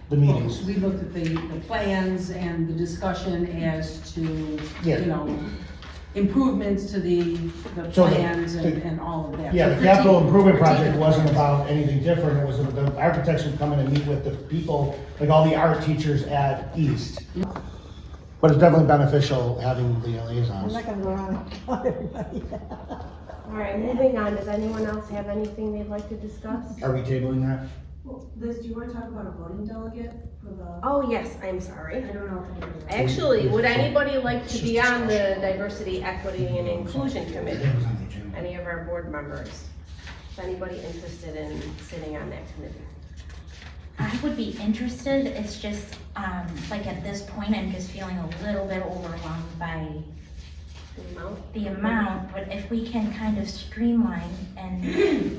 The meetings? We looked at the plans and the discussion as to, Yeah. improvements to the So the- plans and all of that. Yeah, So the capital critique- improvement project critique. wasn't about anything different, it was the architects would come in and meet with the people, like all the art teachers at East. But it's definitely beneficial having the I'm liaisons. not gonna go around and call everybody. All right, moving on, does anyone else have anything they'd like to discuss? Are we tabling that? Liz, do you want to talk about a voting delegate for the, Oh, yes, I'm sorry. I don't know if anybody. Actually, would anybody like to be on the Diversity, Equity, and Inclusion Committee? Any of our board members? Is anybody interested in sitting on that committee? I would be interested, it's just, like at this point, I'm just feeling a little bit overwhelmed by The amount? the amount, but if we can kind of streamline and, Okay.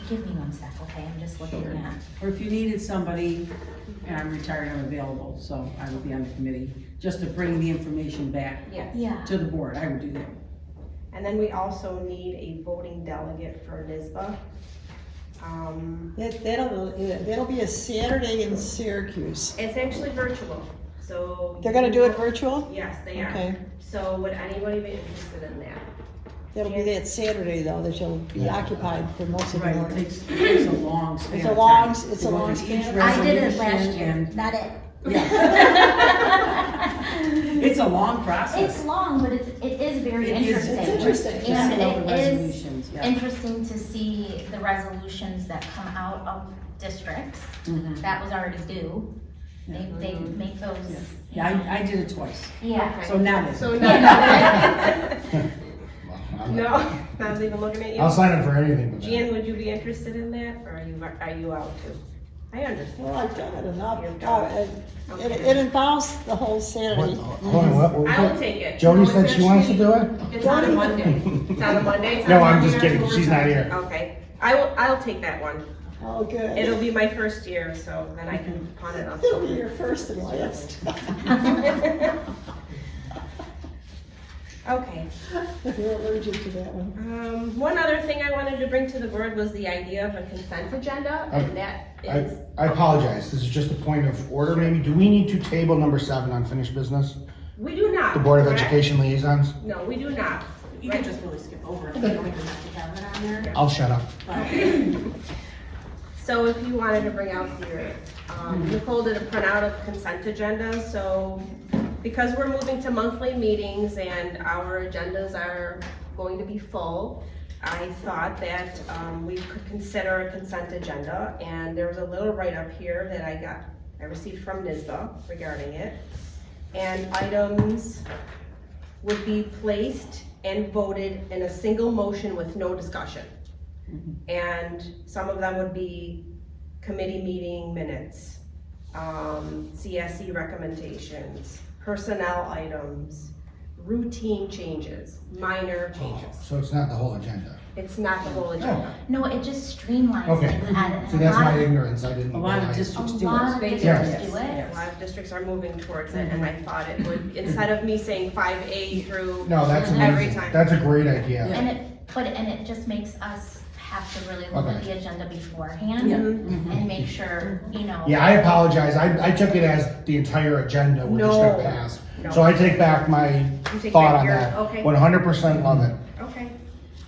give me one sec, okay, I'm just looking at. Or if you needed somebody, and I'm retired, I'm available, so I would be on the committee, just to bring the information back Yes. Yeah, to the board, I would do that. And then we also need a voting delegate for NISBA. That'll be a Saturday in Syracuse. It's actually virtual, so. They're gonna do it virtual? Yes, they are. Okay. So would anybody be interested in that? That'll be that Saturday though, that you'll be occupied for most of the Right, morning. it takes a long span. It's a of long- time. it's You a look long at each span. I did it last resolution year, and- not it. It's a long process. It's long, but it is very It is- interesting. it's interesting. To And see all the it is resolutions, yeah. interesting to see the resolutions that come out of districts. Mhm. That was already due. Yeah. They make those. Yeah, I did it twice, Yeah. so now this. So Yeah. No, not even looking at you. I'll sign up for anything but that. Jan, would you be interested in that, or are you out too? I understand. Well, I've done it enough. You've done it. It involves the whole What, Saturday. hold on, what I will was it? take it. Jody No, said it's she wants to actually- do it? It's on a Monday. It's on a Monday? It's No, on I'm just Monday, kidding. She's not here. Okay, I'll take that one. Oh, good. It'll be my first year, so then I can pawn it off. It'll be your first and last. Okay. You're allergic to that one. One other thing I wanted to bring to the board was the idea of a consent agenda, and that is. I apologize, this is just a point of order maybe. Do we need to table number 7 unfinished business? We do not. The Board of correct? Education liaisons? No, we do not. You can just really skip over it, you don't even have to have it on there. I'll shut up. So if you wanted to bring out your, Nicole did a printout of consent agenda, so because we're moving to monthly meetings and our agendas are going to be full, I thought that we could consider a consent agenda, and there was a little write-up here that I received from NISBA regarding it. And items would be placed and voted in a single motion with no discussion. And some of them would be committee meeting minutes, CSE recommendations, personnel items, routine changes, minor changes. So it's not the whole agenda? It's not the whole agenda. No, it just streamlines Okay. things. And So that's a lot my of- ignorance, I didn't A lot of realize. districts A do lot it. of They districts do. do it. A lot of districts are moving towards it, and I thought it would, instead of me saying 5A through No, that's every amazing. time. That's a great idea. And it just makes us have to really look at Okay. the agenda beforehand Yeah. and make sure, you know. Yeah, I apologize, I took it as the entire agenda we're just gonna No. pass. No. So I take back my You take thought back on your- that. okay. 100% love it. Okay.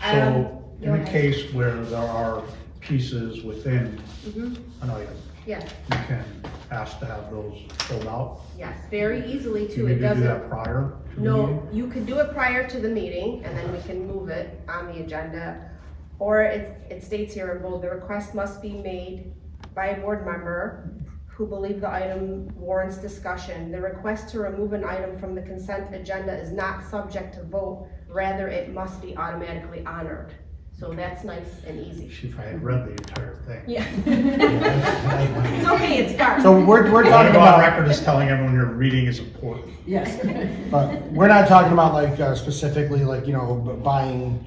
So, in go a ahead. case where there are pieces within Mhm. an item, Yeah, you can ask to have those filled out. yes, very easily Do too, you it need to do doesn't. that prior to the No, meeting? you could do it prior to the meeting, and then we can move it on the agenda. Or it states here in bold, the request must be made by a board member who believe the item warrants discussion. The request to remove an item from the consent agenda is not subject to vote, rather it must be automatically honored. So that's nice and easy. See, if I had read the entire thing. Yeah. Yeah, It's okay, it's garbage. So we're I talking want to go on about, record as telling everyone your reading is important. Yes. but we're not talking about like specifically like, you know, buying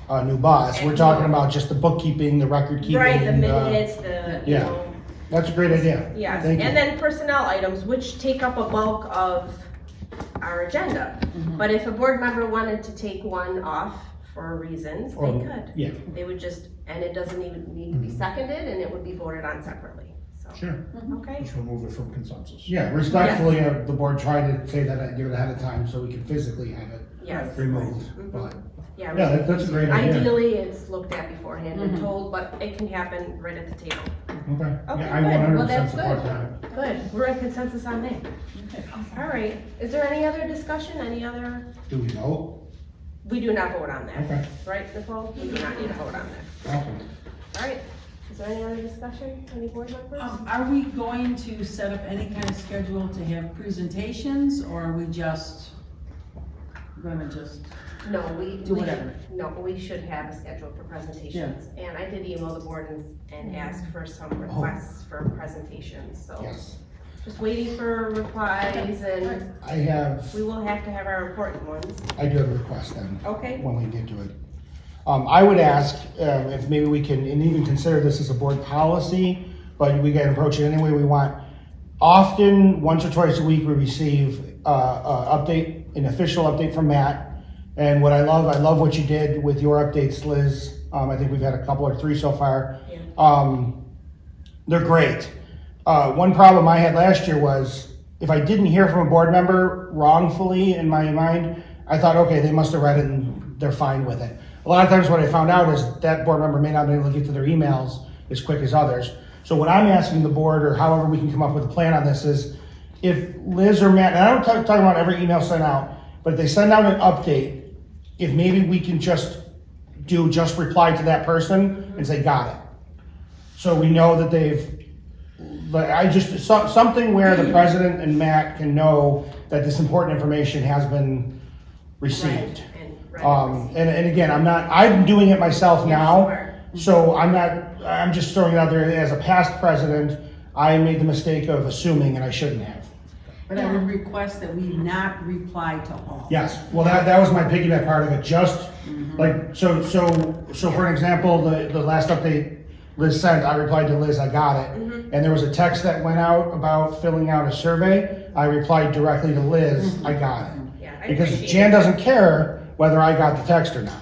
a new bus. We're talking about just the bookkeeping, the record keeping. Right, the minutes, you yeah. know. That's a great idea. Yes, Thank you. and then personnel items, which take up a bulk of our agenda. But if a board member wanted to take one off for reasons, they Or- could. Yeah. They would just, and it doesn't even need to be seconded, and it would be voted on separately, so. Sure. Okay? Just remove it from consensus. Yeah, respectfully, the board tried to say that I do it ahead of time so we can physically have it Yes. removed, Mhm. but, Yeah, yeah, that's a great idea. ideally, it's looked at beforehand and told, but it can happen right at the table. Okay, Okay, yeah, I good. 100% Well, that's support good. that. Good, we're in consensus on that. Okay. All right, is there any other discussion, any other? Do we vote? We do not vote on that, Okay, right, Nicole? We do not need to vote on that. awesome. All right, is there any other discussion, any board members? Are we going to set up any kind of schedule to have presentations, or are we just gonna just? No, Do whatever. No, we should have a schedule for presentations. And I did email the board and ask for some requests for presentations, so. Yes, Just waiting for replies and I have, we will have to have our important ones. I do have a request then. Okay. When we get to it. I would ask if maybe we can, and even consider this as a board policy, but we can approach it any way we want. Often, once or twice a week, we receive an official update from Matt. And what I love what you did with your updates, Liz. I think we've had a couple or three so far. Yeah. They're great. One problem I had last year was if I didn't hear from a board member wrongfully in my mind, I thought, okay, they must have read it and they're fine with it. A lot of times what I found out is that board member may not be able to get to their emails as quick as others. So what I'm asking the board, or however we can come up with a plan on this, is if Liz or Matt, and I don't talking about every email sent out, but if they send out an update, if maybe we can just reply to that person and say, got it. So we know that something where the president and Matt can know that this important information has been received. And again, I'm doing it myself now, so I'm just throwing it out there as a past president, I made the mistake of assuming and I shouldn't have. But I would request that we not reply to all. Yes, well, that was my piggyback part of it, just like, so for an example, the last update Liz sent, I replied to Liz, I got it. And there was a text that went out about filling out a survey, I replied directly to Liz, I got it. Yeah, I Because appreciate Jan it. doesn't care whether I got the text or not.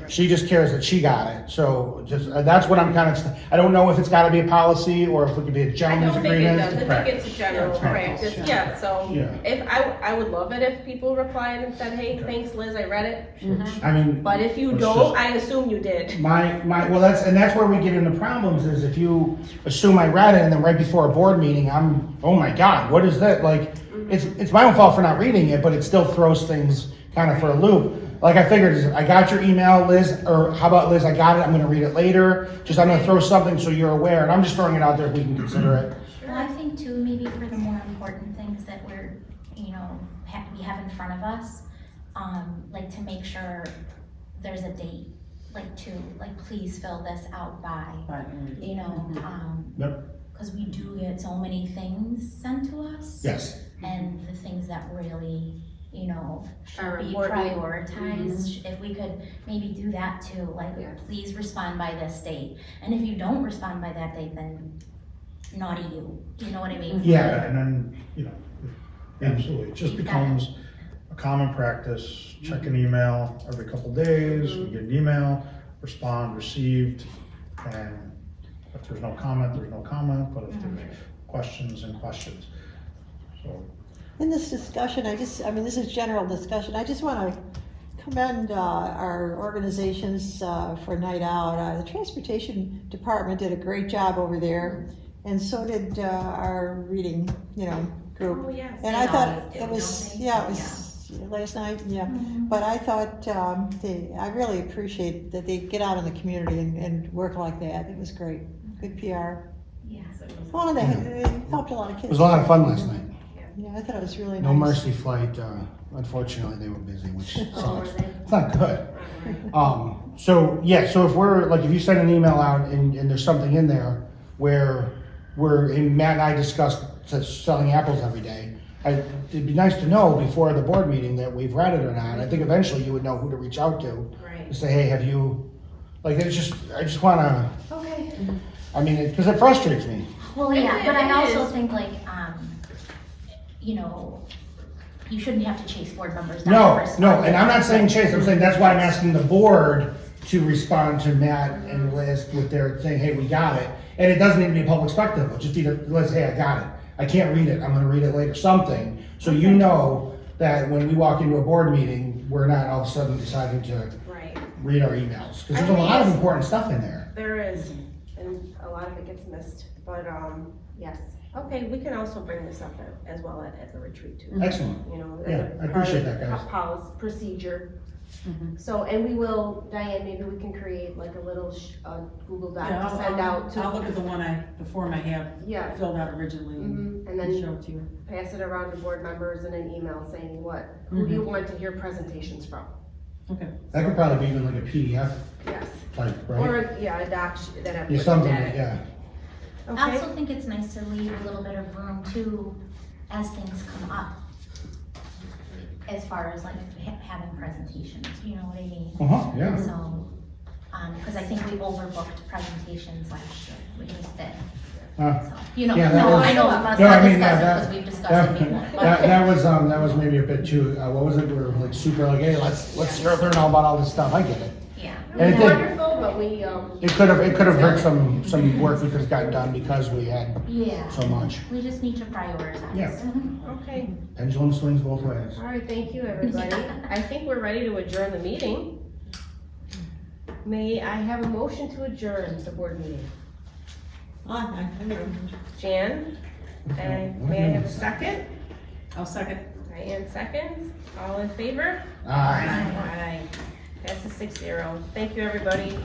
She just cares that she got it, so that's what I'm I don't know if it's gotta be a policy or if it could be a I gentleman's don't think it agreement. does, I think it's a general practice, yeah, so Yeah. if, I would love it if people replied and said, hey, thanks Liz, I read it. I mean, But if you Let's don't, just- I assume you did. well, that's where we get into problems, is if you assume I read it and then right before a board meeting, oh my God, what is that? Like, it's my own fault for not reading it, but it still throws things kind of for a loop. Like I figured, I got your email, Liz, or how about Liz, I got it, I'm gonna read it later. I'm gonna throw something so you're aware, and I'm just throwing it out there if we can consider it. Well, I think too, maybe for the more important things that we're, we have in front of us, like to make sure there's a date, please fill this out by, Yep. cause we do get so many things sent to us. Yes. And the things that really, should Are be important. prioritized, if we could maybe do that too, please respond by this date. And if you don't respond by that date, then naughty you know what I mean? Yeah. And then, absolutely, it just becomes a common practice, check an email every couple days, we get an email, respond, received, and if there's no comment, there's no comment, but if there's questions. So, In this discussion, this is general discussion, I just want to commend our organizations for Night Out. The Transportation Department did a great job over there, and so did our reading, group. Oh, yes. And I thought it was, it was last night, but I thought, I really appreciate that they get out in the community and work like that. It was great, good PR. Yes. Well, they helped a lot of kids. It was a lot of fun last night. Yeah, I thought it was really nice. No Mercy flight, unfortunately, they were busy, which sucks. It's not good. So if we're, if you send an email out and there's something in there where Matt and I discussed selling apples every day, it'd be nice to know before the board meeting that we've read it or not. I think eventually you would know who to reach out to. Right. To say, hey, have you, I just wanna, Okay. because it frustrates me. Well, yeah, but I It also is. think you shouldn't have to chase board members down. No, and I'm not saying chase, I'm saying that's why I'm asking the board to respond to Matt and Liz with their saying, hey, we got it. And it doesn't need to be a public spectacle, just either, Liz, hey, I got it. I can't read it, I'm gonna read it later, something. So you know that when we walk into a board meeting, we're not all of a sudden deciding to Right. read our emails. Cause there's a lot of important stuff in there. There is, and a lot of it gets missed, but, yes. Okay, we can also bring this up as well at the retreat too. Excellent. You know, Yeah, as I a appreciate part of that, guys. Policy, procedure. Mhm. So, and we will, Diane, maybe we can create like a little, Google Doc Yeah, to send out I'll to, look at the form I have yeah. filled out originally Mhm, and and then show it to you. pass it around to board members in an email saying who do you want to hear presentations from? Okay. That could probably be even like a PDF Yes. type, right? Or, yeah, a doc that have. Yeah, something, yeah. I Okay, also think it's nice to leave a little bit of room too, as things come up. As far as like having presentations, you know what I mean? Uh-huh, yeah. So, cause I think we overbooked presentations last year, we just did. So, you know, Yeah, that no, was- I know, let's No, I not mean, discuss it, that- cause we've discussed it before. That was maybe a bit too, what was it, we were like super like, hey, let's learn all about all this stuff, I get it. Yeah. And it it's did, wonderful, but we, it could have hurt some work we could have gotten done because we had Yeah, so much. we just need to prioritize. Yeah. okay. Pendulum swings both ways. All right, thank you, everybody. I think we're ready to adjourn the meeting. May I have a motion to adjourn the board meeting? Jan, and may I have a second? I'll second. Diane seconds. All in favor? Aye. Aye. Passes 6-0. Thank you, everybody.